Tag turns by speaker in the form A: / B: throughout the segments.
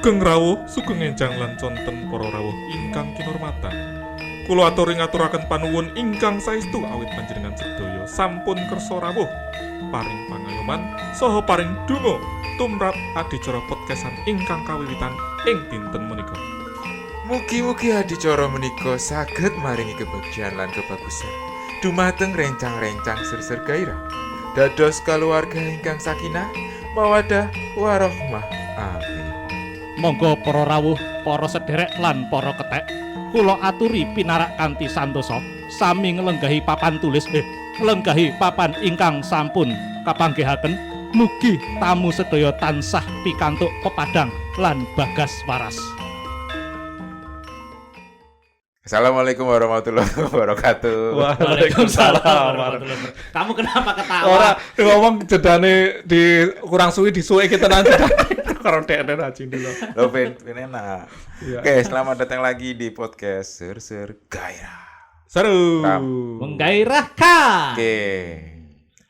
A: Sugeng rawuh, sugeng enjang lan conten para rawuh ingkang kinurmatan. Kula aturi ngaturaken panuwun ingkang saestu awit panjenengan sedaya sampun kersa rawuh, paring pangayoman saha paring donga tumrap adicara podcastan ingkang kawiwitan ing dinten menika.
B: Mugi-mugi adicara menika saged maringi kebagyan lan kebagusan dumateng rencang-rencang ser-ser gairah dados kaluwarga ingkang sakinah mawaddah warahmah. Amin.
C: Monggo para rawuh, para sederek lan para kethek, kula aturi pinarak kanthi santosa sami nglenggahi papan tulis nglenggahi papan ingkang sampun kapanggihaken. Mugi tamu sedaya tansah pikantuk pepadang lan bagas waras.
B: Assalamualaikum warahmatullahi wabarakatuh.
C: Waalaikumsalam. Kamu kenapa ketawa?
A: Ora ngomong jedane di kurang suwi disuwe kita nanti karo dekne rajin dulu.
B: Lho Ben enak.
A: Iya.
B: Oke, selamat datang lagi di podcast Ser-ser Gairah.
A: Seru.
C: Menggairahkan.
B: Oke.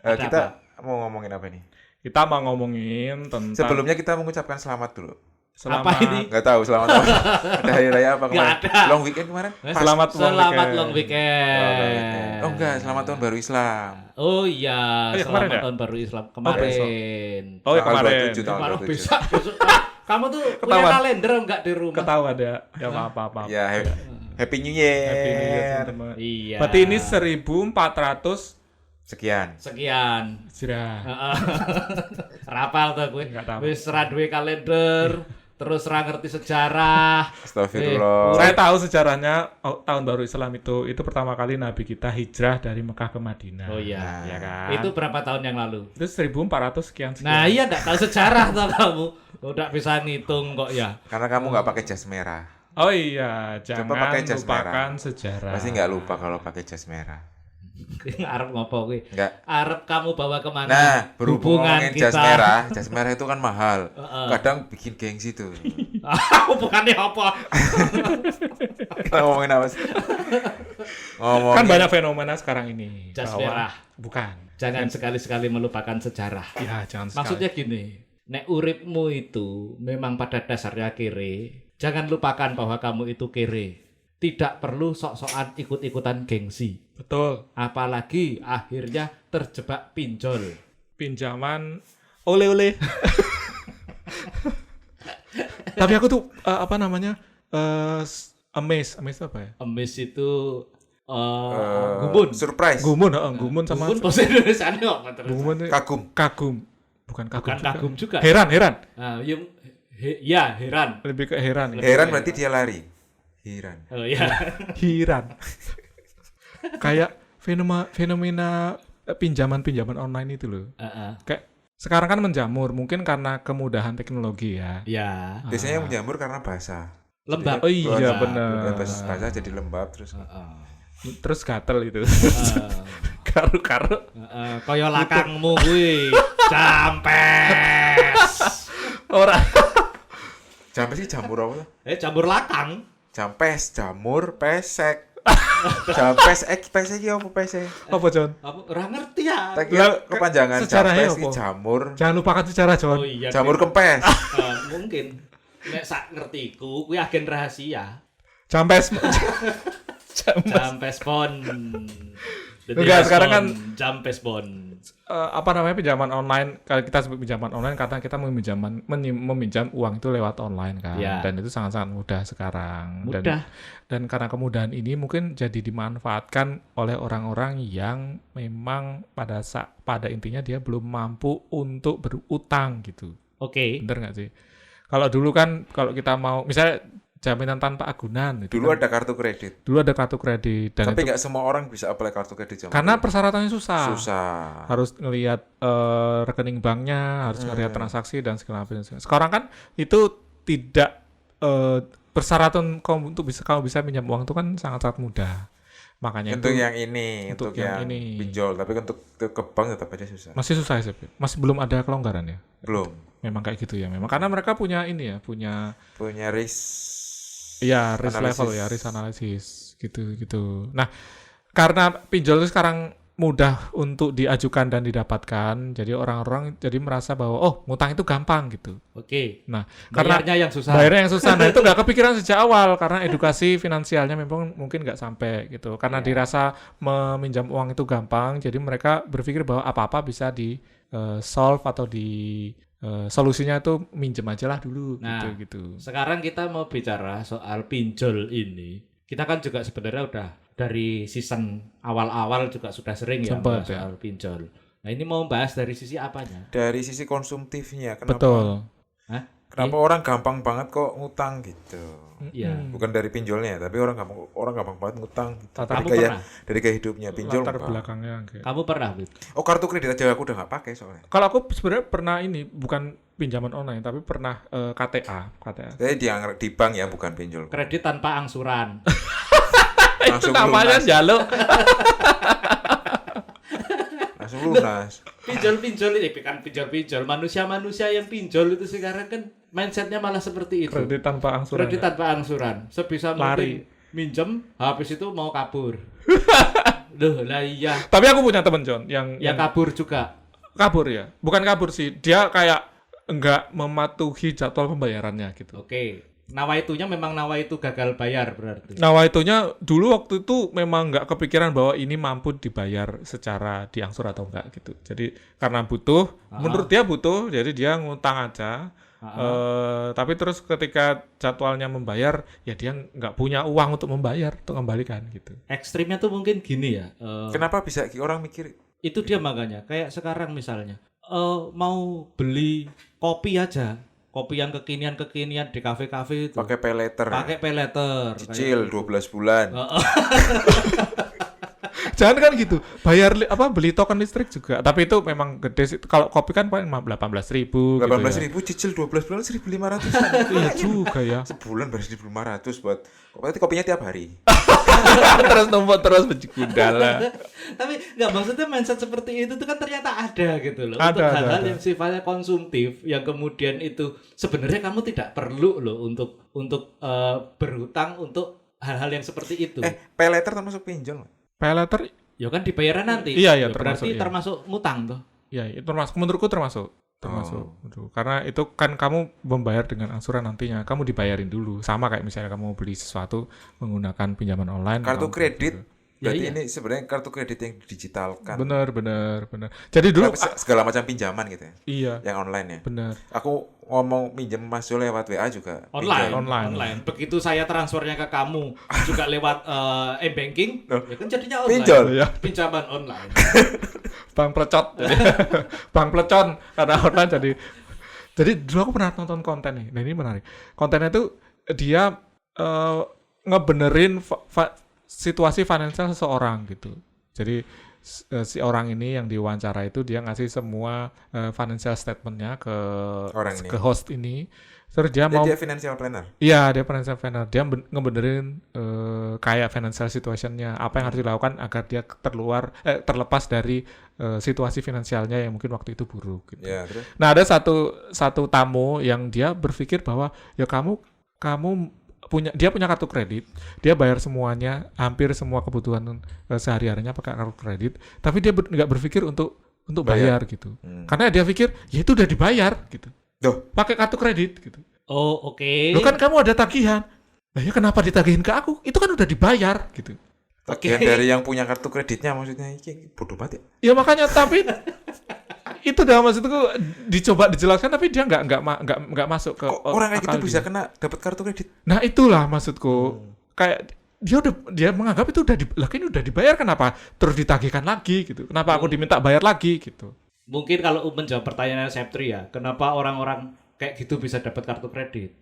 C: Ada
B: Kita mau ngomongin apa nih?
A: Kita mau ngomongin tentang
B: Sebelumnya kita mengucapkan selamat dulu.
A: selamat
C: Apa ini?
B: Nggak tahu selamat apa. Ada hari raya apa kemarin?
C: Nggak ada.
B: Long weekend kemarin?
A: Selamat
C: long weekend.
B: Oh enggak, selamat tahun baru Islam.
C: Oh iya,
A: Oh iya,
C: selamat
A: kemarin ya?
C: tahun baru Islam kemarin.
A: Oh ya
B: Tanggal
A: kemarin
B: 27 tahun.
C: Kalau
B: 27.
C: besok. Kamu tuh punya
A: Ketahuan.
C: kalender enggak di rumah?
A: ketawa ada ya apa-apa.
B: Ya, Happy New Year.
A: Happy New Year teman-teman.
C: Iya.
A: Berarti ini 1400
B: Sekian.
C: sekian.
A: Hijrah.
C: Heeh. Rapal tuh gue.
A: Nggak tahu.
C: Wis ra duwe kalender, terus ra ngerti sejarah.
B: Astagfirullah.
A: Saya tahu sejarahnya tahun baru Islam itu pertama kali Nabi kita hijrah dari Mekah ke Madinah.
C: Oh iya.
A: Ya kan?
C: Itu berapa tahun yang lalu?
A: Itu 1400 sekian.
C: Nah, iya enggak tahu sejarah tuh kamu. Udah bisa ngitung kok ya.
B: Karena kamu nggak pakai jas merah.
A: Oh iya, jangan
B: pakai jas
A: lupakan
B: merah.
A: sejarah.
B: Pasti nggak lupa kalau pakai jas merah.
C: Arep ngopo kuwi?
B: Nggak.
C: Arep kamu bawa kemana?
B: Nah, berhubung
C: Hubungan
B: ngomongin jas merah itu kan mahal.
C: Heeh.
B: Kadang bikin gengsi tuh.
C: Hubungannya apa?
B: Kita ngomongin apa sih? Ngomongin
A: Kan banyak fenomena sekarang ini.
C: Jas
A: bahwa-
C: merah.
A: Bukan.
C: Jangan sekali-sekali melupakan sejarah.
A: Ya, jangan sekali.
C: Maksudnya gini, nek uripmu itu memang pada dasarnya kere, jangan lupakan bahwa kamu itu kere. Tidak perlu sok-sokan ikut-ikutan gengsi.
A: Betul.
C: Apalagi akhirnya terjebak pinjol.
A: Pinjaman oleh-oleh. Tapi aku tuh apa namanya? Amazed apa ya?
C: Emis itu gumun.
B: surprise.
A: Gumun sama
C: Gumun bahasa Indonesianya apa terus?
A: gumun itu
B: Kagum.
A: kagum. Bukan kagum.
C: Bukan
A: juga.
C: kagum juga.
A: Heran.
C: Nah, ya heran.
A: Lebih ke heran ya.
B: Heran berarti dia lari. Heran.
C: Oh ya.
A: Heran. Kayak fenomena pinjaman online itu loh. Kayak sekarang kan menjamur, mungkin karena kemudahan teknologi ya.
C: Ya.
B: Biasanya yang menjamur karena basah.
C: Lembab.
A: Oh iya
C: Lembab.
A: benar.
B: Basah jadi lembab terus.
A: Terus gatel itu.
C: Heeh.
A: Karu-karu.
C: Kaya lakangmu kuwi. Jampes.
A: Ora.
B: Jampe sih jamur apa tuh?
C: Campur lakang.
B: Jampes, jamur, pesek. Jampes, pesek iki apa pesek?
A: Apa John?
C: Apa ora ngerti ya?
B: Tak kira kepanjangan
A: sejarahnya
B: jampes iki
A: apa?
B: jamur.
A: Jangan lupakan sejarah John.
C: Oh iya.
B: Jamur kempes.
C: Mungkin. Nek sak ngertiku kuwi agen rahasia.
A: Jampes.
C: Jampes pon.
A: Enggak, sekarang kan
C: Jampes pon.
A: Apa namanya pinjaman online? Kalau kita sebut pinjaman online karena kita meminjam uang itu lewat online kan.
C: Ya.
A: Dan itu sangat-sangat mudah sekarang.
C: Mudah.
A: Dan karena kemudahan ini mungkin jadi dimanfaatkan oleh orang-orang yang memang pada intinya dia belum mampu untuk berutang gitu.
C: Oke.
A: Bener nggak sih? Kalau dulu kan kalau kita mau misalnya jaminan tanpa agunan itu
B: Dulu
A: kan,
B: ada kartu kredit.
A: dulu ada kartu kredit dan
B: Tapi
A: itu
B: nggak semua orang bisa apply kartu kredit zaman
A: karena
B: dulu.
A: persyaratannya susah.
B: Harus
A: Harus ngelihat rekening banknya, harus ngelihat transaksi dan segala macam. Sekarang kan itu tidak persyaratan kamu bisa pinjam uang itu kan sangat-sangat mudah. Makanya
B: untuk
A: itu
B: yang ini,
A: untuk
B: untuk
A: yang
B: yang
A: ini.
B: pinjol, tapi untuk ke bank tetap aja susah.
A: masih susah ya, Sep? Masih belum ada kelonggaran ya.
B: Belum.
A: Memang kayak gitu ya. Memang karena mereka punya ini ya, punya
B: Punya risk
A: risk
B: Analisis.
A: level ya, risk analysis gitu. Nah, karena pinjol itu sekarang mudah untuk diajukan dan didapatkan. Jadi orang-orang jadi merasa bahwa ngutang itu gampang gitu.
C: Oke.
A: Nah, karena
C: Bayarnya yang susah.
A: bayarnya yang susah. Nah, itu nggak kepikiran sejak awal karena edukasi finansialnya memang mungkin nggak sampai gitu. Karena
C: Iya.
A: dirasa meminjam uang itu gampang, jadi mereka berpikir bahwa apa-apa bisa di solve atau di solusinya itu minjem aja lah dulu
C: Nah,
A: gitu.
C: Sekarang kita mau bicara soal pinjol ini. Kita kan juga sebenarnya udah dari season awal-awal juga sudah sering ya
A: Sempet,
C: bahas soal pinjol. Nah, ini mau bahas dari sisi apanya?
B: Dari sisi konsumtifnya, kenapa?
A: Betul.
C: Hah?
B: Kenapa orang gampang banget kok ngutang gitu?
C: Iya.
B: Bukan dari pinjolnya, tapi orang gampang banget ngutang gitu.
A: Latar-
C: Kamu pernah?
B: Dari gaya hidupnya pinjol
A: Latar
B: enggak.
A: belakangnya kayak.
C: Kamu pernah, Bit?
B: Oh, kartu kredit aja aku udah nggak pakai soalnya.
A: Kalau aku sebenarnya pernah ini bukan pinjaman online tapi pernah KTA.
B: Saya di bank ya, bukan pinjol.
C: Kredit tanpa angsuran.
B: Langsung lunas.
A: jaluk.
B: Langsung lunas.
C: Pinjol-pinjol ini kan pinjol-pinjol. Manusia-manusia yang pinjol itu sekarang kan mindsetnya malah seperti itu.
A: Kredit tanpa angsuran.
C: Kredit tanpa angsuran. Sebisa
A: Lari.
C: mungkin minjem, habis itu mau kabur. Duh, lah iya.
A: Tapi aku punya temen John yang
C: Ya kabur juga.
A: kabur ya. Bukan kabur sih. Dia kayak enggak mematuhi jadwal pembayarannya gitu.
C: Oke. Nawaitunya memang nawaitu gagal bayar berarti.
A: Nawaitunya dulu waktu itu memang nggak kepikiran bahwa ini mampu dibayar secara diangsur atau enggak gitu. Jadi karena butuh, menurut dia butuh, jadi dia ngutang aja. Tapi terus ketika jadwalnya membayar, ya dia nggak punya uang untuk membayar, untuk kembalikan gitu.
C: Ekstrimnya tuh mungkin gini ya.
B: Kenapa bisa orang mikir
C: Itu dia makanya. Kayak sekarang misalnya. Mau beli kopi aja. Kopi yang kekinian-kekinian di kafe-kafe itu.
B: pakai pay letter?
C: Pakai pay letter.
B: Cicil 12 bulan.
A: Jangan kan gitu, bayar beli token listrik juga. Tapi itu memang gede sih. Kalau kopi kan paling 18.000 gitu
B: 18.000 cicil 12 bulan 1.500.
A: Iya juga ya.
B: Sebulan baru 1.500 buat. Berarti kopinya tiap hari.
A: Terus numpuk terus biji gundala.
C: Tapi nggak, maksudnya mindset seperti itu tuh kan ternyata ada gitu loh.
A: Ada,
C: untuk
A: ada,
C: hal-hal
A: ada.
C: yang sifatnya konsumtif, yang kemudian itu sebenarnya kamu tidak perlu loh untuk berhutang untuk hal-hal yang seperti itu.
B: Pay letter termasuk pinjol nggak?
A: Pay letter,
C: Ya kan dibayarnya nanti.
A: Iya, iya,
C: Ya, berarti
A: termasuk, iya.
C: termasuk ngutang tuh.
A: ya itu termasuk, menurutku termasuk. Betul. Karena itu kan kamu membayar dengan angsuran nantinya, kamu dibayarin dulu. Sama kayak misalnya kamu beli sesuatu menggunakan pinjaman online.
B: Kartu
A: kamu-
B: kredit.
C: Ya,
B: Berarti
C: iya.
B: ini sebenarnya kartu kredit yang digitalkan.
A: Bener. Jadi dulu,
B: Segala macam pinjaman gitu ya.
A: iya,
B: Yang online ya.
A: bener.
B: Aku ngomong minjem Mas Jo lewat WA juga.
C: Online,
B: pinjol.
A: Online.
C: Begitu saya transfernya ke kamu juga lewat e-banking, ya kan jadinya online.
B: Pinjol.
A: Ya,
C: Pinjaman online.
A: bang plecot. Jadi, bang plecon karena online jadi dulu aku pernah nonton konten nih. Nah ini menarik. Kontennya itu dia ngebenerin situasi finansial seseorang gitu. Jadi si orang ini yang diwawancara itu dia ngasih semua financial statementnya ke
B: Orang ini.
A: ke host ini. Terus dia mau,
B: Dia financial planner.
A: iya dia financial planner. Dia ngebenerin kayak financial situationnya, apa yang harus dilakukan agar dia terlepas dari situasi finansialnya yang mungkin waktu itu buruk. Gitu.
B: Ya, terus
A: Nah ada satu tamu yang dia berpikir bahwa ya kamu dia punya kartu kredit, dia bayar semuanya, hampir semua kebutuhan sehari-harinya pakai kartu kredit, tapi dia nggak berpikir untuk bayar gitu, karena dia pikir ya itu udah dibayar gitu,
B: Duh.
A: pakai kartu kredit gitu.
C: Oh, oke.
A: Lo kan kamu ada tagihan, nah ya kenapa ditagihin ke aku? Itu kan udah dibayar gitu.
B: tagihan dari yang punya kartu kreditnya maksudnya ini bodoh banget ya.
A: Ya makanya tapi itu dalam maksudku dicoba dijelaskan tapi dia nggak masuk ke
B: Kok orang kayak gitu
A: akal
B: bisa
A: dia.
B: kena dapat kartu kredit?
A: Nah itulah maksudku, kayak dia menganggap itu ini udah dibayar, kenapa terus ditagihkan lagi gitu, kenapa aku diminta bayar lagi gitu.
C: Mungkin kalau menjawab pertanyaan Septri ya, kenapa orang-orang kayak gitu bisa dapat kartu kredit?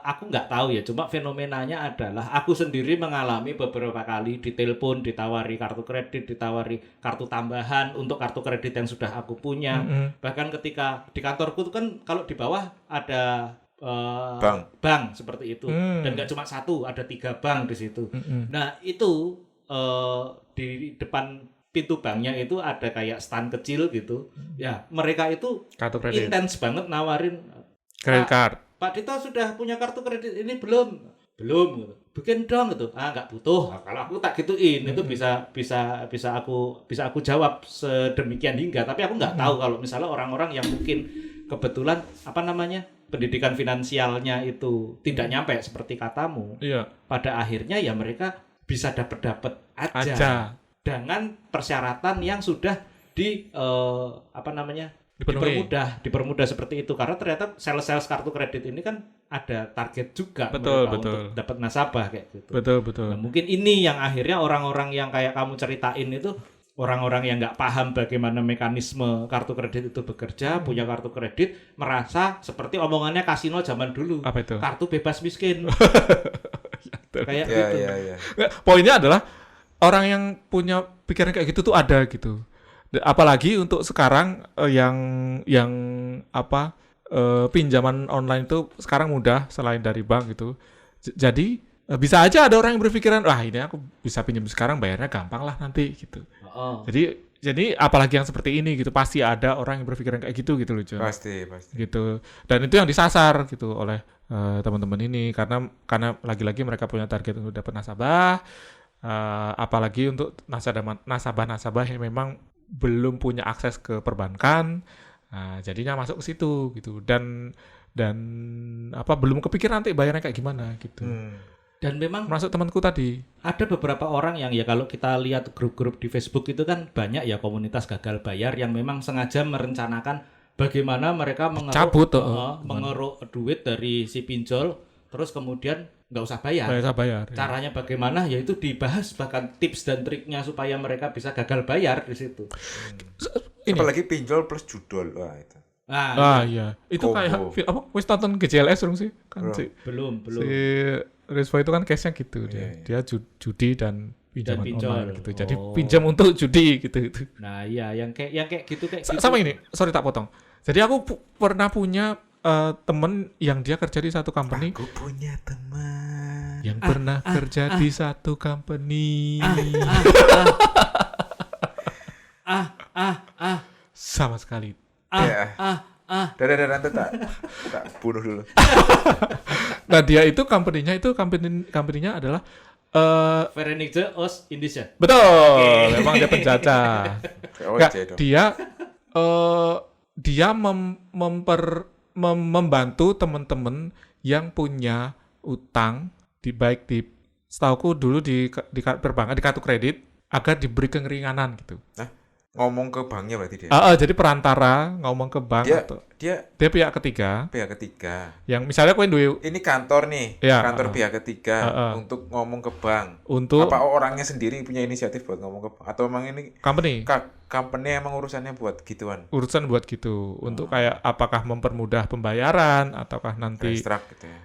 C: Aku nggak tahu ya, cuma fenomenanya adalah aku sendiri mengalami beberapa kali ditelepon, ditawari kartu kredit, ditawari kartu tambahan untuk kartu kredit yang sudah aku punya. Bahkan ketika di kantorku tuh kan kalau di bawah ada bank seperti itu, dan nggak cuma satu, ada 3 bank di situ. Nah itu di depan pintu banknya itu ada kayak stand kecil gitu. Ya mereka itu
A: Kartu kredit,
C: intens banget nawarin,
A: credit card.
C: Pak Dito sudah punya kartu kredit ini belum? Belum. bikin dong gitu. Nggak butuh. Nah, kalau aku tak gituin itu bisa aku jawab sedemikian hingga, tapi aku nggak tahu kalau misalnya orang-orang yang mungkin kebetulan pendidikan finansialnya itu tidak nyampe seperti katamu.
A: Iya.
C: Pada akhirnya ya mereka bisa dapat aja
A: Aja.
C: dengan persyaratan yang sudah
A: Dipenuhi.
C: dipermudah seperti itu, karena ternyata sales kartu kredit ini kan ada target juga
A: Betul,
C: mereka
A: betul.
C: untuk dapat nasabah kayak gitu.
A: Betul.
C: Nah, mungkin ini yang akhirnya orang-orang yang kayak kamu ceritain itu orang-orang yang nggak paham bagaimana mekanisme kartu kredit itu bekerja, punya kartu kredit, merasa seperti omongannya kasino zaman dulu.
A: Apa itu?
C: Kartu bebas miskin. Kayak
B: Iya,
C: gitu.
B: iya.
A: Nggak, poinnya adalah orang yang punya pikiran kayak gitu tuh ada gitu. Apalagi untuk sekarang pinjaman online itu sekarang mudah selain dari bank gitu. Jadi bisa aja ada orang yang berpikiran, wah ini aku bisa pinjam sekarang, bayarnya gampang lah nanti gitu.
C: Oh.
A: Jadi apalagi yang seperti ini gitu, pasti ada orang yang berpikiran kayak gitu loh, Jon.
B: Pasti.
A: Gitu. Dan itu yang disasar gitu oleh teman-teman ini karena lagi-lagi mereka punya target untuk dapat nasabah, apalagi untuk nasabah-nasabah yang memang belum punya akses ke perbankan, jadinya masuk ke situ gitu dan belum kepikiran nanti bayarnya kayak gimana gitu.
C: Dan memang
A: Masuk temanku tadi.
C: ada beberapa orang yang ya kalau kita lihat grup-grup di Facebook itu kan banyak ya komunitas gagal bayar yang memang sengaja merencanakan bagaimana mereka mengeruk duit dari si pinjol terus kemudian nggak usah bayar.
A: Bayar.
C: Caranya bagaimana? Yaitu dibahas bahkan tips dan triknya supaya mereka bisa gagal bayar di situ.
A: Ini.
B: Apalagi pinjol plus judol. Wah, itu.
A: Iya. Itu
B: Kombo.
A: kayak wis nonton GJLS dong sih? Kan
B: Belum.
C: Belum.
A: si Rizwa itu kan case-nya gitu
B: Iya.
A: dia judi dan pinjaman
C: pinjol.
A: online gitu. Jadi
C: Oh.
A: pinjam untuk judi gitu.
C: Nah, iya yang kayak gitu
A: Sama ini, sorry tak potong. Jadi aku pernah punya temen yang dia kerja di satu company
B: Aku punya teman.
A: yang pernah kerja di satu company. Sama sekali.
B: Dadah, nanti tak bunuh dulu.
A: Nah, dia itu company-nya adalah
C: Verenigde Oost Indische.
A: betul, memang dia penjajah. Nggak,
B: Oke dong.
A: dia membantu teman-teman yang punya utang baik di setauku dulu di perbankan di kartu kredit agar diberi keringanan gitu.
B: Ngomong ke banknya berarti dia.
A: Jadi perantara ngomong ke bank atau
B: Dia
A: pihak ketiga
B: pihak ketiga.
A: yang misalnya kowe duwe
B: Ini kantor nih,
A: Ya,
B: kantor pihak ketiga untuk ngomong ke bank.
A: untuk
B: Apa orangnya sendiri punya inisiatif buat ngomong ke bank? Atau emang ini
A: company
B: company emang urusannya buat gituan?
A: urusan buat gitu untuk kayak apakah mempermudah pembayaran ataukah nanti
B: Extract gitu ya.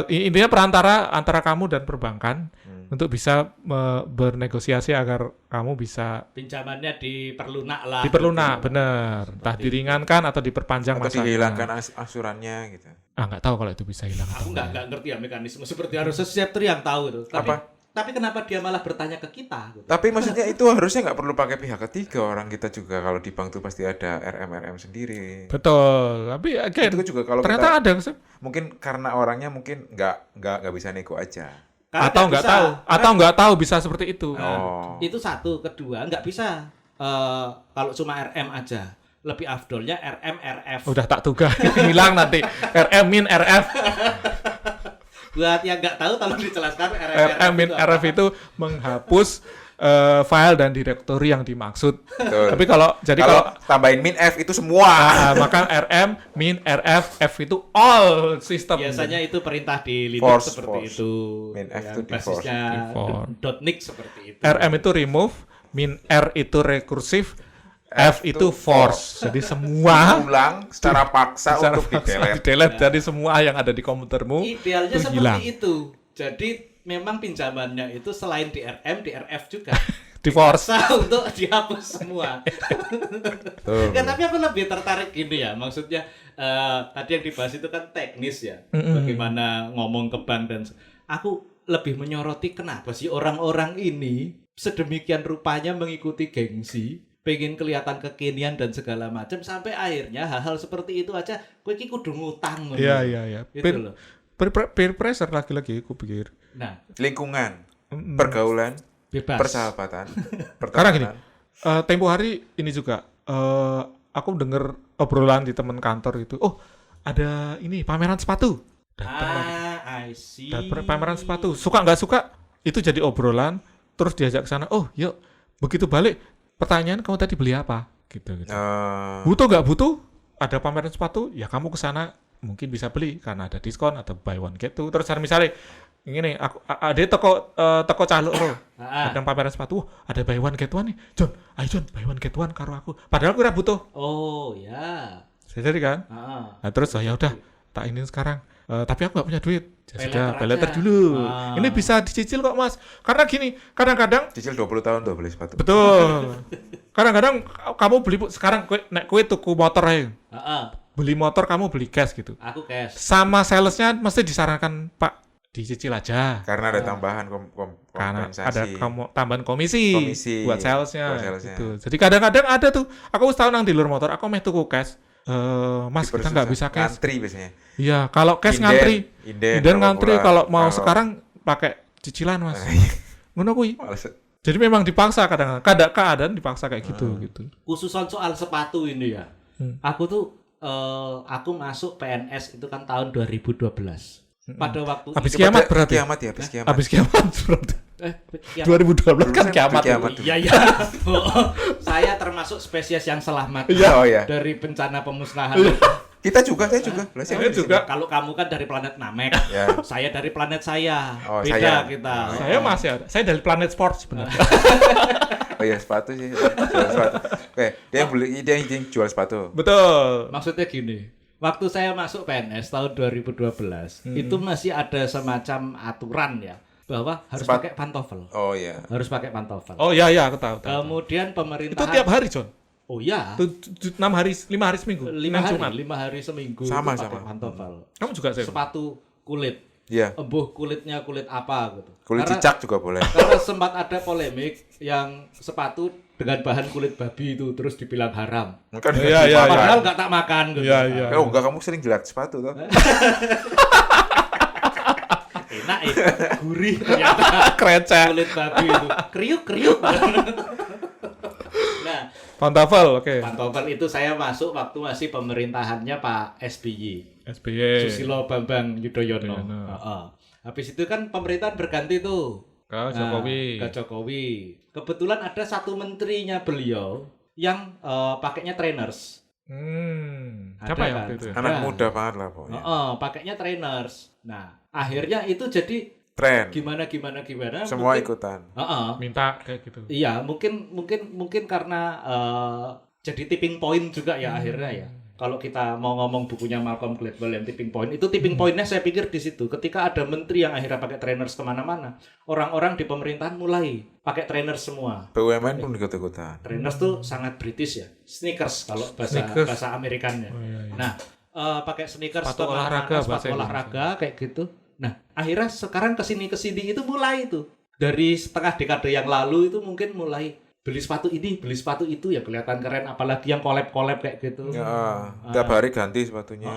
A: intinya perantara antara kamu dan perbankan untuk bisa bernegosiasi agar kamu bisa
C: Pinjamannya diperlunak lah.
A: diperlunak, bener. Entah diringankan atau diperpanjang
B: Atau
A: masanya.
B: dihilangkan asurannya gitu.
A: Nggak tahu kalau itu bisa hilang atau
C: Aku
A: enggak.
C: nggak ngerti ya mekanisme seperti harusnya setiap yang tahu itu.
B: Apa?
C: Tapi kenapa dia malah bertanya ke kita? Gitu?
B: Tapi maksudnya itu harusnya nggak perlu pakai pihak ketiga. Orang kita juga kalau di bank tuh pasti ada RM sendiri.
A: Betul. Tapi again,
B: Itu juga kalau
A: ternyata ada
B: mungkin karena orangnya mungkin nggak bisa nego aja.
C: Karena
A: atau nggak tahu atau nggak tahu bisa seperti itu.
B: Oh.
C: Itu satu, kedua nggak bisa kalau cuma RM aja. Lebih afdolnya RM RF.
A: Udah tak tugas hilang nanti. RM min RF.
C: Buat yang nggak tahu tolong dijelaskan
A: RM min
C: itu
A: RF
C: apa.
A: itu menghapus file dan direktori yang dimaksud.
B: Betul.
A: Tapi kalau
B: tambahin min F itu semua.
A: maka RM min RF F itu all system.
C: Biasanya itu perintah di Linux
B: Force,
C: seperti
B: force.
C: itu.
B: Min F
C: Yang
B: itu di
C: basisnya
A: force.
C: .NIC seperti itu.
A: RM itu remove, min R itu recursive, F itu force. Jadi semua
B: Ulang secara paksa untuk di-delete.
A: delete. Jadi semua yang ada di komputermu
C: Idealnya
A: itu
C: seperti
A: hilang.
C: itu. Jadi memang pinjamannya itu selain di RM, di RF juga.
A: Di force.
C: Paksa untuk dihapus semua.
B: Tuh.
C: Ya, tapi aku lebih tertarik gini ya. Maksudnya tadi yang dibahas itu kan teknis ya. Bagaimana ngomong ke bank dan aku lebih menyoroti kenapa sih orang-orang ini sedemikian rupanya mengikuti gengsi, pengen kelihatan kekinian dan segala macam sampai akhirnya hal-hal seperti itu aja kowe iki kudu ngutang.
A: Iya.
C: Gitu loh.
A: peer pressure lagi-lagi aku pikir.
C: Nah,
B: Lingkungan, pergaulan,
C: bebas.
B: persahabatan,
A: Karena gini,
B: pertemanan.
A: tempo hari ini juga aku denger obrolan di teman kantor itu. Oh, ada ini pameran sepatu.
C: I see.
A: Pameran sepatu. Suka nggak suka itu jadi obrolan. Terus diajak ke sana. Oh, yuk. Begitu balik, pertanyaan kamu tadi beli apa? Gitu. Butuh nggak butuh? Ada pameran sepatu, ya kamu ke sana mungkin bisa beli karena ada diskon atau buy one get two. Terus misalnya ini ada toko caluk ada pameran sepatu, ada buy one get one nih. John, ayo John, buy one get one karo aku. Padahal aku ora butuh.
C: Oh, ya.
A: Jadi kan? Nah, terus ya udah tak ini sekarang. Tapi aku nggak punya duit. Ya sudah, pay letter dulu. Ini bisa dicicil kok Mas. Karena gini, kadang-kadang
B: Cicil 20 tahun tuh beli sepatu.
A: betul. Kadang-kadang kamu beli sekarang kue tuku motor aja. Beli motor kamu beli cash gitu.
C: Aku cash.
A: Sama salesnya mesti disarankan Pak dicicil aja.
B: Karena ada tambahan
A: Karena
B: kompensasi.
A: ada tambahan komisi buat salesnya,
B: buat salesnya.
A: gitu. Jadi kadang-kadang ada tuh. Aku setahun nang dealer motor, aku meh tuku cash. Mas kita nggak bisa cash.
B: Ngantri biasanya.
A: Iya, kalau cash
B: Inden,
A: ngantri.
B: inden
A: Dan ngantri kalau mau
B: kalau-
A: sekarang pakai cicilan Mas. Ngono kuwi.
B: Males.
A: Jadi memang dipaksa kadang-kadang. Keadaan dipaksa kayak gitu gitu.
C: Khususan soal sepatu ini ya. Aku tuh aku masuk PNS itu kan tahun 2012. Pada waktu
A: Habis
C: itu
A: kiamat berarti.
B: Kiamat ya, habis kiamat.
A: Habis kiamat berarti.
C: ya,
A: 2012 kan
B: Kan
A: kiamat.
B: kiamat.
C: iya iya. Saya termasuk spesies yang selamat
B: Oh ya.
C: dari bencana pemusnahan.
B: Kita juga, saya juga. Lah,
A: Saya juga.
C: Kalau kamu kan dari planet Namek,
B: Ya.
C: saya dari planet saya.
B: Oh,
C: Beda
B: saya.
C: kita.
A: Saya masih ada. Saya dari planet sport sebenarnya.
B: Oh iya, sepatu sih. Jual sepatu. Oke, dia yang jual sepatu.
A: Betul.
C: Maksudnya gini, waktu saya masuk PNS tahun 2012, itu masih ada semacam aturan ya bahwa harus pakai pantofel.
B: Oh iya.
C: Harus pakai pantofel.
A: Oh iya iya aku tahu.
C: Kemudian
A: Itu
C: pemerintahan
A: tiap hari, John.
C: Oh iya.
A: Itu 6 hari, 5 hari seminggu.
C: 5 hari seminggu
B: Sama,
C: itu pakai
B: sama.
C: pantofel.
A: Kamu juga saya.
C: Sepatu kulit.
B: Iya.
C: Embuh kulitnya kulit apa gitu.
B: Kulit
C: Karena-
B: cicak juga boleh.
C: Karena sempat ada polemik yang sepatu dengan bahan kulit babi itu terus dibilang haram.
B: Kan
A: Iya, iya,
C: Padahal nggak tak makan gitu.
A: Iya iya.
B: Oh enggak, kamu sering jilat sepatu toh?
C: Enak ya, gurih ternyata
A: Krecek.
C: kulit babi itu. Kriuk. Nah,
A: Pantofel, oke.
C: pantofel itu saya masuk waktu masih pemerintahannya Pak SBY.
A: SBY.
C: Susilo Bambang Yudhoyono.
A: Yudhoyono.
C: Heeh. Habis itu kan pemerintahan berganti tuh.
A: Ke Jokowi.
C: Ke Jokowi. Kebetulan ada satu menterinya beliau yang pakainya trainers.
A: Siapa
C: Ada
A: ya
C: kan?
A: waktu itu ya?
B: Anak
C: Nah.
B: muda banget lah pokoknya.
C: Pakainya trainers. Nah, akhirnya itu jadi
B: Tren.
C: gimana.
B: Semua
C: mungkin-
B: ikutan.
A: Minta kayak gitu.
C: Iya, mungkin karena jadi tipping point juga ya akhirnya ya. Kalau kita mau ngomong bukunya Malcolm Gladwell yang tipping point, itu tipping pointnya saya pikir di situ. Ketika ada menteri yang akhirnya pakai trainers kemana-mana, orang-orang di pemerintahan mulai pakai trainers semua.
B: BUMN pun ikut-ikutan.
C: Trainers tuh sangat British ya, sneakers kalau
A: Sneakers.
C: bahasa Amerikannya.
A: Oh, iya, iya.
C: Nah, pakai sneakers
A: Sepatu
C: kemana-mana,
A: olahraga bahasa
C: sepatu olahraga kayak gitu. Nah, akhirnya sekarang kesini itu mulai itu. Dari setengah dekade yang lalu itu mungkin mulai beli sepatu ini, beli sepatu itu ya kelihatan keren, apalagi yang collab kayak gitu.
B: Ya, tiap hari ganti sepatunya.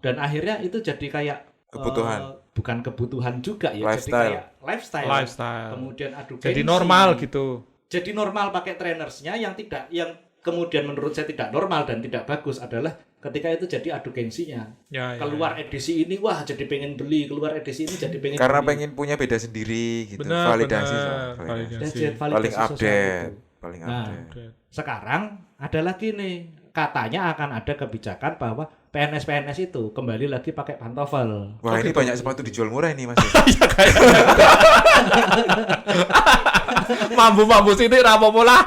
C: Dan akhirnya itu jadi kayak
B: Kebutuhan.
C: bukan kebutuhan juga ya,
B: Lifestyle.
C: jadi kayak lifestyle.
A: Lifestyle.
C: Kemudian adu
A: Jadi
C: gengsi.
A: normal gitu.
C: Jadi normal pakai trainersnya yang kemudian menurut saya tidak normal dan tidak bagus adalah ketika itu jadi adu gengsinya.
A: Ya, ya,
C: Keluar edisi ini wah jadi pengen beli, keluar edisi ini jadi pengen
B: Karena
C: beli.
B: pengen punya beda sendiri gitu.
A: Benar,
B: Validasi.
A: benar.
B: soal validasi.
A: Validasi.
C: Gadget,
B: Paling
C: validasi sosial
B: update.
C: itu.
B: Paling
C: Nah,
B: update.
C: sekarang ada lagi nih, katanya akan ada kebijakan bahwa PNS itu kembali lagi pakai pantofel.
B: Wah, ini banyak sepatu dijual murah ini Mas.
A: Mambu sini rapopo lah.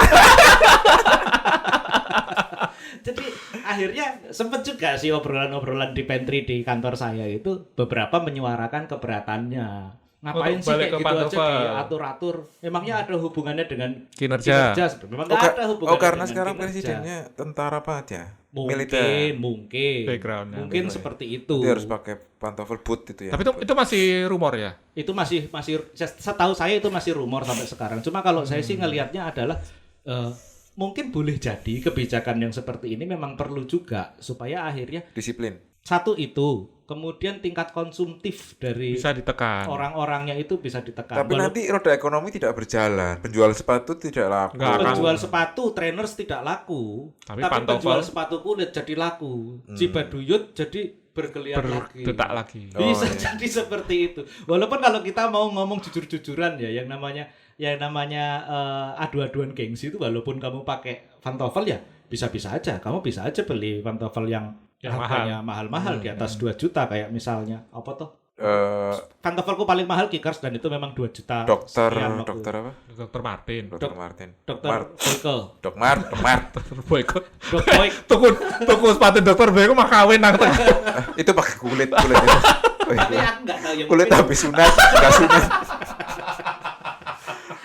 C: Jadi akhirnya sempat juga sih obrolan-obrolan di pantry di kantor saya itu beberapa menyuarakan keberatannya. Ngapain
A: Untuk
C: sih
A: balik
C: kayak
A: ke
C: gitu aja
A: pantofel.
C: diatur-atur? Memangnya ada hubungannya dengan
A: Kinerja.
C: Memang nggak ada hubungannya
B: karena
C: dengan
B: sekarang
C: kinerja.
B: presidennya tentara apa aja?
C: Mungkin
A: Backgroundnya.
C: mungkin seperti itu.
B: Dia harus pakai pantofel boot itu ya.
A: Tapi itu masih rumor ya.
C: Itu masih setahu saya itu masih rumor sampai sekarang. Cuma kalau saya sih ngelihatnya adalah mungkin boleh jadi kebijakan yang seperti ini memang perlu juga supaya akhirnya
B: Disiplin.
C: Satu itu, kemudian tingkat konsumtif dari
A: Bisa ditekan.
C: orang-orangnya itu bisa ditekan.
B: Tapi nanti roda ekonomi tidak berjalan, penjual sepatu tidak laku.
A: Nggak akan.
C: Penjual sepatu trainers tidak laku,
A: Tapi
C: tapi
A: pantofel
C: penjual sepatu kulit jadi laku. Cibaduyut jadi bergeliat lagi.
A: berdetak lagi.
C: Bisa
B: Oh, iya.
C: jadi seperti itu. Walaupun kalau kita mau ngomong jujur-jujuran ya, yang namanya adu-aduan gengsi itu, walaupun kamu pakai pantofel ya bisa-bisa aja. Kamu bisa aja beli pantofel yang harganya mahal-mahal di atas 2 juta, kayak misalnya apa tuh? Pantofelku paling mahal Kickers, dan itu memang 2 juta.
B: Dokter
C: sekian waktu.
B: dokter apa?
A: Dokter Martin.
B: Dokter Martin.
C: Dokter
B: Mart.
C: Boyke.
B: Dok Mart.
A: Boykot.
C: Dok Boyke.
A: Tuku sepatu dokter Boyko mah kawin nang tengah.
B: Itu pakai kulit itu.
C: Tapi aku nggak tahu ya.
B: Kulit
C: mungkin-
B: habis sunat, bekas sunat.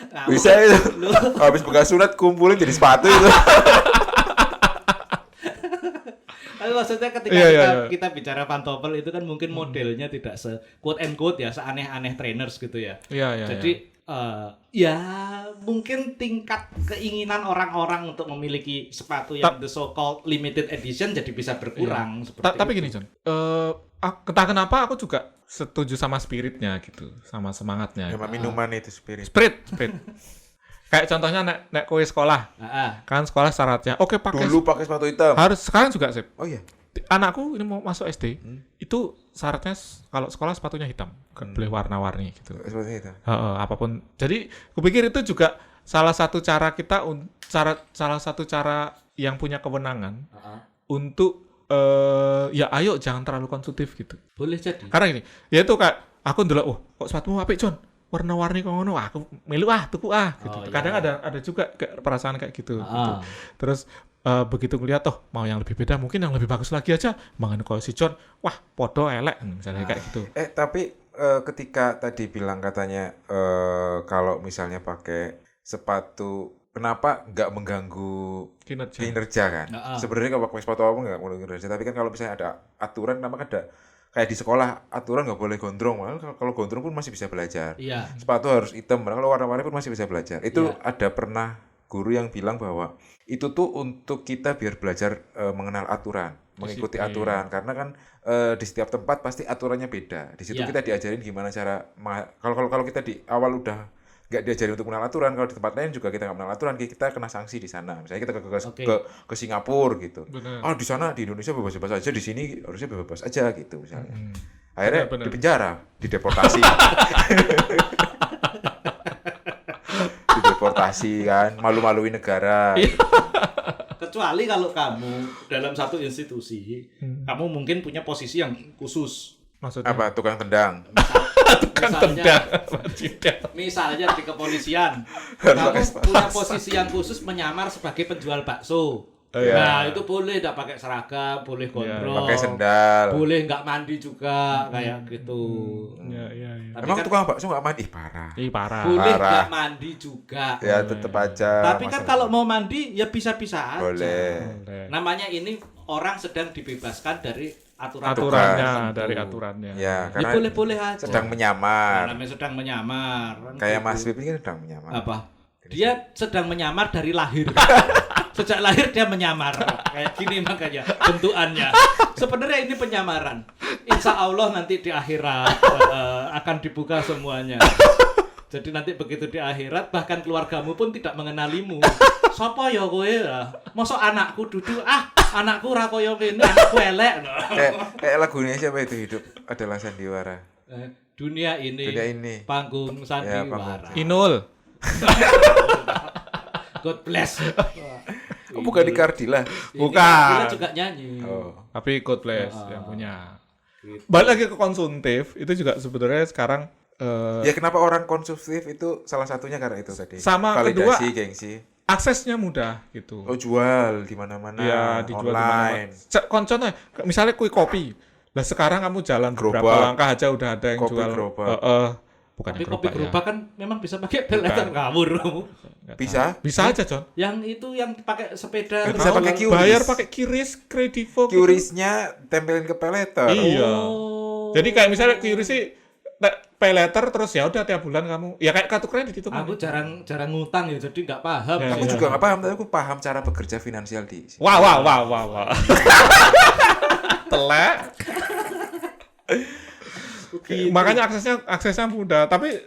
C: Nah,
B: Bisa itu. Habis bekas sunat kumpulin jadi sepatu itu.
C: tapi maksudnya ketika
A: Iya.
C: kita bicara pantofel itu kan mungkin modelnya tidak se quote and quote ya, seaneh-aneh trainers gitu ya.
A: Iya.
C: Jadi ya mungkin tingkat keinginan orang-orang untuk memiliki sepatu yang the so called limited edition jadi bisa berkurang seperti
A: Tapi
C: itu.
A: gini John, entah kenapa aku juga setuju sama spiritnya gitu, sama semangatnya.
B: Sama minuman itu spirit.
A: Spirit. Kayak contohnya nek kowe sekolah, kan sekolah syaratnya oke pakai
B: Dulu pakai sepatu hitam.
A: harus, sekarang juga sip.
B: Oh iya.
A: Anakku ini mau masuk SD, itu syaratnya kalau sekolah sepatunya hitam, kan boleh warna-warni gitu.
B: Sepatu hitam.
A: Apapun. Jadi kupikir itu juga salah satu cara kita salah satu cara yang punya kewenangan untuk ya ayo jangan terlalu konsumtif gitu.
C: Boleh jadi.
A: Karena gini, ya itu kayak aku ndelok, kok sepatumu apik, John? Warna-warni kok ngono, aku milu tuku gitu.
C: Oh,
A: Kadang
C: iya.
A: ada juga kayak perasaan kayak gitu.
C: Ah.
A: gitu. Terus begitu ngeliat mau yang lebih beda, mungkin yang lebih bagus lagi aja. Mangan kalau si John, wah podo elek misalnya kayak gitu.
B: Tapi ketika tadi bilang katanya kalau misalnya pakai sepatu, kenapa nggak mengganggu
A: Kinerja.
B: kinerja kan? Sebenarnya kalau pakai sepatu apa nggak mengganggu kinerja, tapi kan kalau misalnya ada aturan, kenapa kan ada kayak di sekolah aturan nggak boleh gondrong, malah kalau gondrong pun masih bisa belajar.
C: Iya.
B: Sepatu harus hitam, malah kalau warna-warni pun masih bisa belajar. Itu
C: Iya.
B: ada pernah guru yang bilang bahwa itu tuh untuk kita biar belajar mengenal aturan, mengikuti
A: Disiplin.
B: aturan, karena kan di setiap tempat pasti aturannya beda. Di situ
C: Iya.
B: kita diajarin gimana cara kalau kita di awal udah nggak diajarin untuk mengenal aturan, kalau di tempat lain juga kita nggak mengenal aturan, kita kena sanksi di sana. Misalnya kita
C: Oke.
B: ke Singapura gitu.
A: Bener.
B: Di sana di Indonesia bebas-bebas aja, di sini harusnya bebas aja gitu misalnya. Akhirnya
A: Bener.
B: di penjara, dideportasi. Dideportasi kan, malu-maluin negara.
C: Kecuali kalau kamu dalam satu institusi, kamu mungkin punya posisi yang khusus.
A: Maksudnya
B: Apa tukang tendang?
A: kan
C: Misalnya-
A: tendang.
C: Misalnya di kepolisian,
B: Harus
C: kamu
B: pakai
C: punya
B: sepatu.
C: posisi yang khusus menyamar sebagai penjual bakso.
B: Iya.
C: Nah itu boleh tidak pakai seragam, boleh gondrong,
B: Pakai sendal.
C: boleh nggak mandi juga kayak gitu.
A: Iya.
C: Tapi
B: Emang
C: kan
B: tukang bakso nggak mandi? Parah.
A: Ih parah.
C: boleh
B: Parah.
C: nggak mandi juga.
B: Ya tetep aja.
C: Tapi kan
B: masa-
C: kalau mau mandi ya bisa-bisa aja.
B: boleh.
C: Namanya ini orang sedang dibebaskan dari aturan
A: Aturannya
C: tertentu.
A: dari aturannya.
B: Ya,
C: Ya
B: karena
C: boleh-boleh aja.
B: sedang
C: Nah,
B: menyamar.
C: namanya sedang menyamar. Kan
B: Kayak
C: gitu.
B: Mas Bib ini kan sedang menyamar.
C: Apa? Dia sedang menyamar dari lahir. Sejak lahir dia menyamar. Kayak gini makanya bentukannya. Sebenarnya ini penyamaran. Insya Allah nanti di akhirat akan dibuka semuanya. Jadi nanti begitu di akhirat bahkan keluargamu pun tidak mengenalimu. Sopo ya kowe? Mosok anakku duduk anakku ra koyo kene, anakku elek.
B: Kayak lagunya siapa itu, Hidup Adalah Sandiwara.
C: Dunia ini,
B: Dunia ini.
C: panggung sandiwara.
A: Inul.
C: God bless.
B: Oh, bukan di Kardila.
A: Bukan.
C: Dia juga nyanyi.
B: Oh.
A: Tapi God bless yang punya. Balik lagi ke konsumtif, itu juga sebenarnya sekarang
B: Ya kenapa orang konsumtif itu salah satunya karena itu tadi.
A: Sama
B: validasi,
A: kedua,
B: gengsi.
A: aksesnya mudah gitu.
B: Oh, jual di mana-mana.
A: Iya, dijual di
B: online.
A: mana-mana. Contohnya, misalnya kue kopi. Lah sekarang kamu jalan beberapa
B: Gerobak.
A: langkah aja udah ada yang
B: Kopi
A: jual.
B: gerobak.
A: Bukan
C: Tapi
A: yang
C: kopi gerobak kan memang bisa pakai peleter ngawur kamu.
B: Bisa?
A: Bisa aja, John.
C: Yang itu yang pakai sepeda.
B: Bisa
C: terus
B: pakai
C: jual.
B: QRIS.
A: Bayar pakai QRIS, Kredivo. gitu.
B: QRIS-nya tempelin ke peleter.
A: Iya.
C: Oh.
A: Jadi kayak misalnya QRIS sih pay letter terus ya udah tiap bulan kamu ya kayak kartu kredit itu kan.
C: Aku jarang ngutang ya, jadi nggak paham.
A: Ya,
B: Aku
A: ya.
B: juga nggak paham, tapi aku paham cara bekerja finansial di sini.
A: Wah. Telek. Makanya aksesnya mudah. Tapi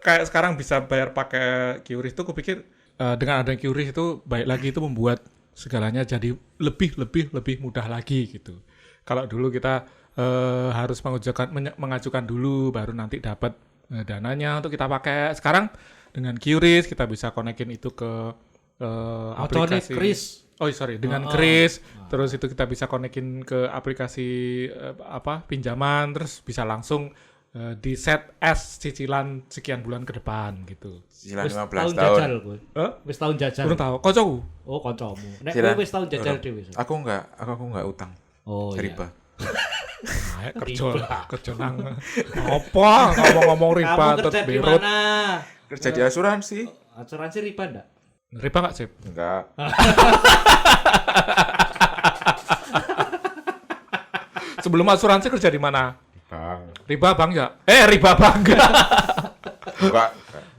A: kayak sekarang bisa bayar pakai QRIS itu, kupikir dengan adanya QRIS itu baik lagi, itu membuat segalanya jadi lebih mudah lagi gitu. Kalau dulu kita harus mengajukan dulu, baru nanti dapat dananya untuk kita pakai. Sekarang dengan QRIS kita bisa konekin itu ke aplikasi
C: Kris.
A: Dengan Kris, terus itu kita bisa konekin ke aplikasi pinjaman, terus bisa langsung di set cicilan sekian bulan ke depan gitu.
B: Cicilan
C: Wis
B: 15 tahun.
C: jajal kowe. Wis tahun jajal.
A: Belum tahu, kocokku.
C: Oh, kancamu. Nek
B: Cicilan.
C: kowe wis tahun jajal dhewe.
B: Aku enggak utang.
C: Oh, iya.
B: Riba.
A: Nah, kerja nang apa ngomong-ngomong riba
C: Kamu
A: terus
C: kerja di
A: berut.
C: mana?
B: Kerja di asuransi?
C: Asuransi riba enggak?
A: Riba enggak, Sip?
B: Enggak.
A: Sebelum asuransi kerja di mana?
B: Bang.
A: Riba bang ya? Riba bang.
B: Enggak.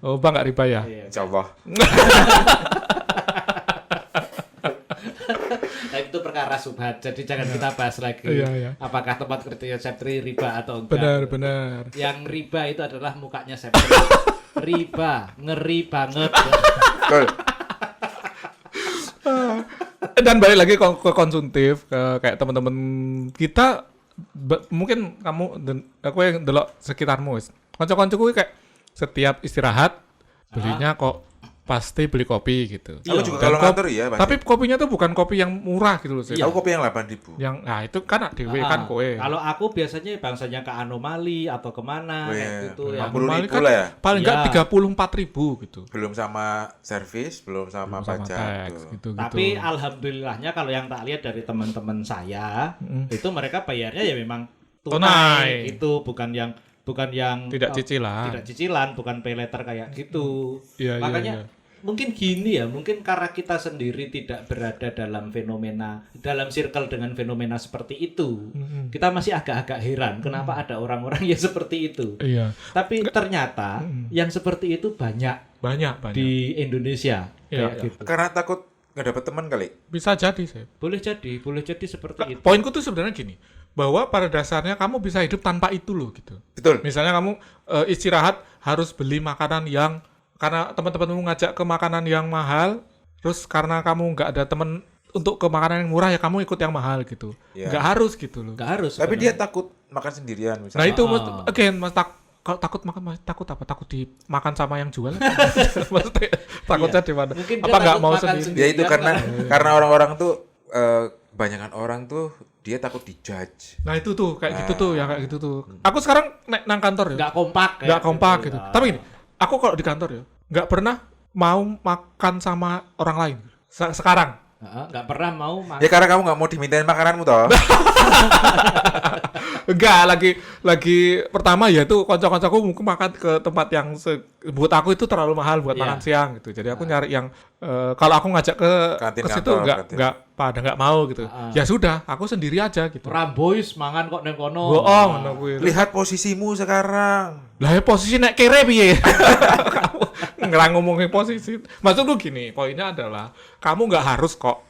A: Oh, bang enggak riba ya?
B: Insyaallah.
C: Nah, itu perkara subhat. Jadi jangan kita bahas lagi.
A: Iya.
C: Apakah tempat kerja Septri riba atau enggak?
A: Benar.
C: Yang riba itu adalah mukanya Septri. Riba, ngeri banget.
B: Betul.
A: Dan balik lagi ke konsumtif, kayak teman-teman kita, mungkin kamu aku yang delok sekitarmu wis. Kanca-kancaku kayak setiap istirahat belinya kok pasti beli kopi gitu.
B: Aku juga
A: Dan
B: kalau ngantor iya pasti.
A: tapi kopinya tuh bukan kopi yang murah gitu loh sih.
B: Aku kopi yang 8.000.
A: Yang itu kan dewe kan kowe.
C: Kalau aku biasanya bangsanya ke Anomali atau kemana
B: Oh,
C: kayak
B: iya.
C: gitu ya.
B: 50.000
A: kan
B: lah ya.
A: paling enggak
C: Iya.
A: 34.000 gitu.
B: Belum sama servis, belum sama
A: Sama
B: pajak.
A: tax,
B: tuh.
A: gitu.
C: Tapi alhamdulillahnya kalau yang tak lihat dari teman-teman saya, itu mereka bayarnya ya memang tunai.
A: Tunai.
C: Itu bukan yang
A: Tidak cicilan.
C: Tidak cicilan, bukan pay letter kayak gitu.
A: Iya,
C: Makanya
A: iya.
C: mungkin gini ya, mungkin karena kita sendiri tidak berada dalam circle dengan fenomena seperti itu. Kita masih agak-agak heran kenapa ada orang-orang yang seperti itu.
A: Iya.
C: Tapi ternyata yang seperti itu banyak
A: Banyak.
C: di Indonesia
A: Iya,
C: kayak gitu.
B: Karena takut nggak dapet teman kali.
A: Bisa jadi sih.
C: Boleh jadi seperti itu.
A: Poinku tuh sebenarnya gini, bahwa pada dasarnya kamu bisa hidup tanpa itu loh gitu.
B: Betul.
A: Misalnya kamu istirahat harus beli makanan yang, karena teman-temanmu ngajak ke makanan yang mahal, terus karena kamu nggak ada teman untuk ke makanan yang murah, ya kamu ikut yang mahal gitu.
B: Iya.
A: Nggak harus gitu loh.
C: Nggak harus.
B: Tapi
C: sebenarnya.
B: dia takut makan sendirian
A: Nah
B: misalnya.
A: itu mas kalau takut makan, takut apa? Takut dimakan sama yang jual? Maksudnya takutnya di mana?
C: Mungkin dia
A: Apa nggak
C: takut
A: mau
C: makan
A: sendiri?
B: Ya itu karena orang-orang tuh kebanyakan orang tuh dia takut dijudge.
A: Nah itu tuh kayak gitu tuh, ya kayak gitu tuh. Aku sekarang nang kantor ya.
C: nggak kompak.
A: Nggak kompak gitu.
C: ya.
A: Tapi gini, aku kalau di kantor ya nggak pernah mau makan sama orang lain. Sekarang.
C: Nggak pernah mau
B: Ya karena kamu nggak mau dimintain makananmu toh.
A: Enggak, lagi pertama ya tuh kanca-kancaku mungkin makan ke tempat yang buat aku itu terlalu mahal buat
C: Iya.
A: makan siang gitu. Jadi aku nyari yang kalau aku ngajak ke
B: Kantin
A: situ
B: kantor, kantin.
A: nggak mau gitu. Ya sudah, aku sendiri aja gitu.
C: Rambois mangan kok neng kono.
A: Bohong ngono kuwi.
B: Lihat posisimu sekarang.
A: Lah ya posisi nek kere piye? Kamu ngerang ngomongin posisi. Maksudku gini, poinnya adalah kamu nggak harus kok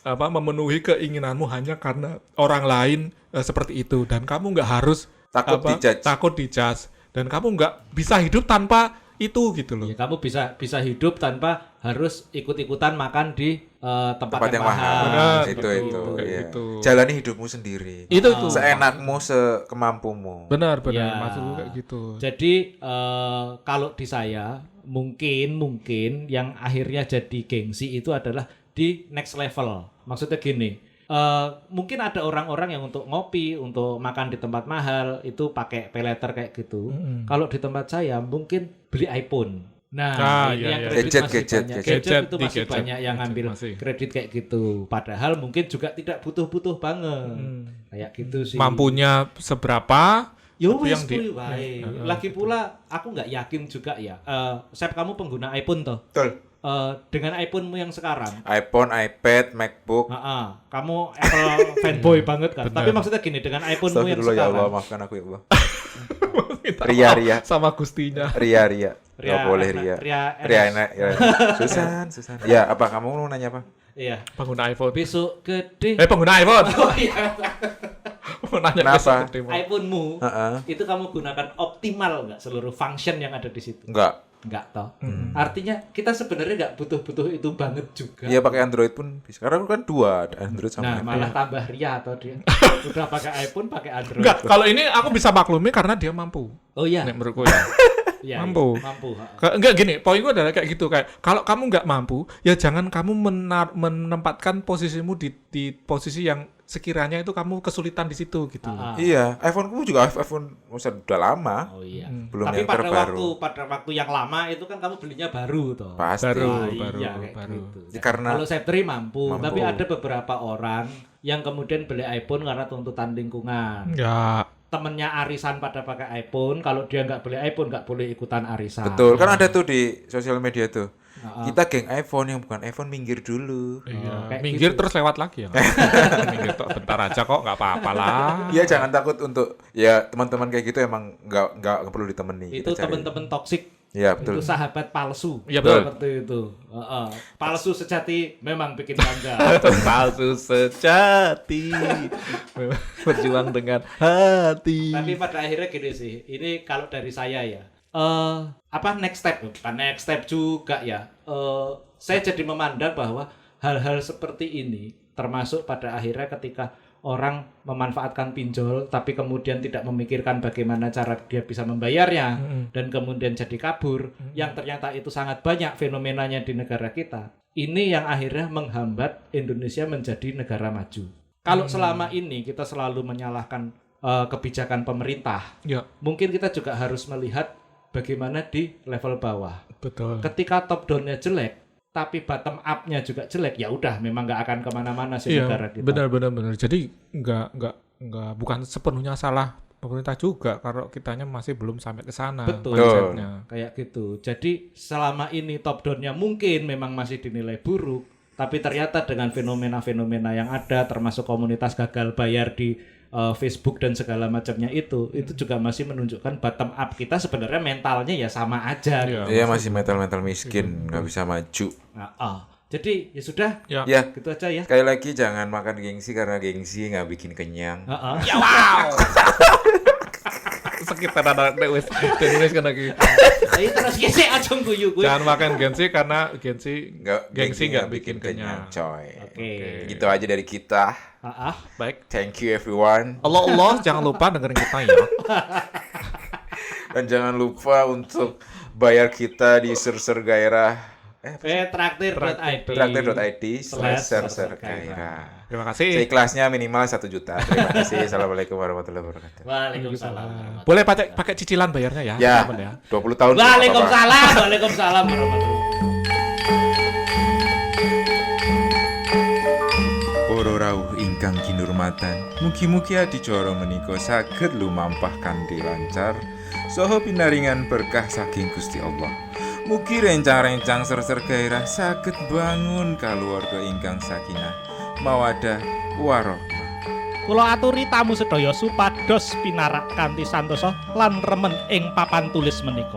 A: memenuhi keinginanmu hanya karena orang lain seperti itu, dan kamu nggak harus takut dijudge, dan kamu nggak bisa hidup tanpa itu gitu loh.
C: Ya, kamu bisa hidup tanpa harus ikut-ikutan makan di tempat yang mahal.
A: Benar,
B: Itu
A: betul, kayak
B: iya.
A: gitu.
B: Jalani hidupmu sendiri.
A: Itu
B: Seenakmu, sekemampumu.
A: benar
C: Ya.
A: maksudku kayak gitu.
C: Jadi kalau di saya mungkin yang akhirnya jadi gengsi itu adalah di next level. Maksudnya gini. Mungkin ada orang-orang yang untuk ngopi, untuk makan di tempat mahal itu pakai pay letter kayak gitu. Kalau di tempat saya mungkin beli iPhone. Nah, ini yang kredit masih banyak. Gadget itu masih banyak yang ngambil kredit kayak gitu. Padahal mungkin juga tidak butuh-butuh banget. Kayak gitu sih.
A: Mampunya seberapa?
C: Yo
A: tapi
C: wis
A: yang di-
C: kuwi wae. Lagi pula aku nggak yakin juga ya. Sep, kamu pengguna iPhone toh?
B: Betul.
C: Dengan iPhone-mu yang sekarang,
B: iPhone, iPad, MacBook.
C: kamu Apple fanboy banget kan. Tapi maksudnya gini, dengan iPhone-mu yang
B: Astagfirullah ya Allah,
C: sekarang,
B: maafkan aku ya Allah.
A: Minta
B: Ria,
A: maaf
B: Ria.
A: sama gustinya.
B: Ria. Gak boleh Ria.
C: Ria
B: enak. Ya. Susan. Ya, apa kamu mau nanya apa?
C: Iya.
A: Pengguna iPhone.
C: Besok gede.
A: Pengguna iPhone.
C: Oh iya.
A: Nanya
B: Kenapa?
A: gede mau.
C: iPhone-mu
B: Heeh.
C: itu kamu gunakan optimal nggak seluruh function yang ada di situ?
B: Enggak.
C: Nggak toh. Artinya kita sebenarnya nggak butuh-butuh itu banget juga.
B: Iya pakai Android pun bisa. Karena aku kan dua, ada Android sama
C: Nah,
B: iPhone.
C: malah tambah ria atau dia udah pakai iPhone, pakai Android.
A: Enggak, kalau ini aku bisa maklumi karena dia mampu.
C: Oh iya.
A: Nek menurutku ya.
C: Iya,
A: mampu.
C: iya, mampu.
A: Enggak gini, poinku adalah kayak gitu, kayak kalau kamu nggak mampu, ya jangan kamu menempatkan posisimu di posisi yang sekiranya itu kamu kesulitan di situ gitu.
B: Iya, iPhone-ku juga iPhone udah lama.
C: Oh iya.
B: Belum
C: Tapi
B: yang
C: pada
B: terbaru.
C: waktu yang lama itu kan kamu belinya baru toh.
B: Pasti.
C: Iya, kayak
A: baru.
C: gitu.
B: Ya, karena
C: Kalau Septri mampu,
B: Mampu.
C: tapi ada beberapa orang yang kemudian beli iPhone karena tuntutan lingkungan.
A: Enggak.
C: Temennya arisan pada pakai iPhone, kalau dia nggak beli iPhone nggak boleh ikutan arisan.
B: betul, kan ada tuh di sosial media tuh.
C: Heeh.
B: Kita geng iPhone yang bukan iPhone minggir dulu.
A: Iya,
C: kayak
A: minggir
C: gitu.
A: terus lewat lagi ya. Minggir tok bentar aja kok, nggak apa-apa lah.
B: Iya, jangan takut untuk ya teman-teman kayak gitu emang nggak perlu ditemani.
C: Itu
B: Kita cari.
C: teman-teman toksik.
B: Iya,
C: Itu
B: betul.
C: sahabat palsu.
A: Iya, betul.
C: Seperti itu. Heeh. Palsu sejati memang bikin bangga.
A: Palsu sejati. Berjuang dengan hati.
C: Tapi pada akhirnya gini sih, ini kalau dari saya ya, next step, bukan next step juga ya. Saya jadi memandang bahwa hal-hal seperti ini, termasuk pada akhirnya ketika orang memanfaatkan pinjol, tapi kemudian tidak memikirkan bagaimana cara dia bisa membayarnya, dan kemudian jadi kabur, yang ternyata itu sangat banyak fenomenanya di negara kita. Ini yang akhirnya menghambat Indonesia menjadi negara maju. Kalau selama ini kita selalu menyalahkan kebijakan pemerintah,
A: Ya,
C: mungkin kita juga harus melihat bagaimana di level bawah.
A: betul.
C: Ketika top down-nya jelek, tapi bottom up-nya juga jelek, ya udah memang nggak akan kemana-mana sih
A: Iya,
C: negara kita.
A: benar. Jadi nggak bukan sepenuhnya salah pemerintah juga kalau kitanya masih belum sampai ke sana.
C: Betul.
A: mindsetnya.
C: Kayak gitu. Jadi selama ini top down-nya mungkin memang masih dinilai buruk, tapi ternyata dengan fenomena-fenomena yang ada, termasuk komunitas gagal bayar di Facebook dan segala macamnya itu juga masih menunjukkan bottom up kita sebenarnya mentalnya ya sama aja.
A: Iya.
C: Gitu.
B: Iya, masih mental miskin, nggak bisa maju.
C: Jadi ya sudah,
A: Ya.
B: Ya,
C: gitu aja ya.
B: sekali lagi jangan makan gengsi karena gengsi nggak bikin kenyang.
C: Ya
A: Sekitar ada wes Dennis kan lagi.
C: Ayo terus gesek aja guyu gue.
A: Jangan makan gengsi karena gengsi
B: Gengsi
A: nggak bikin kenyang.
B: coy.
C: Oke.
B: Gitu aja dari kita.
A: Baik.
B: Thank you everyone.
A: Allah, jangan lupa dengerin kita ya.
B: Dan jangan lupa untuk bayar kita di serser gairah traktir.id/serser-gairah.
A: Terima kasih.
B: Seikhlasnya minimal 1 juta. Terima kasih. Assalamualaikum warahmatullahi wabarakatuh.
C: Waalaikumsalam.
A: Boleh pakai cicilan bayarnya ya.
B: Ya,
A: teman-teman
B: 20 tahun.
C: Waalaikumsalam. Waalaikumsalam warahmatullahi.
B: Para rawuh ingkang kinurmatan, mugi-mugi adicara menika saged lumampah kanthi lancar saha pinaringan berkah saking Gusti Allah. Mugi rencang-rencang serser gairah saged bangun kaluwarga ingkang sakinah, mawadah warahmah.
C: Kula aturi tamu sedaya supados pinarak kanthi santosa lan remen ing papan tulis menika.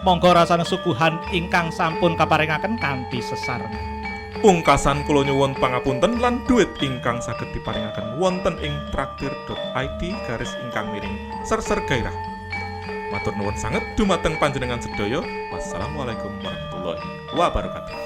C: Monggo rasane suguhan ingkang sampun kaparingaken kanthi sesareng.
A: Pungkasan kula nyuwun pangapunten lan duit ingkang saged diparingaken wonten ing traktir.id/serser gairah. Matur nuwun sanget dumateng panjenengan sedaya. Wassalamualaikum warahmatullahi wabarakatuh.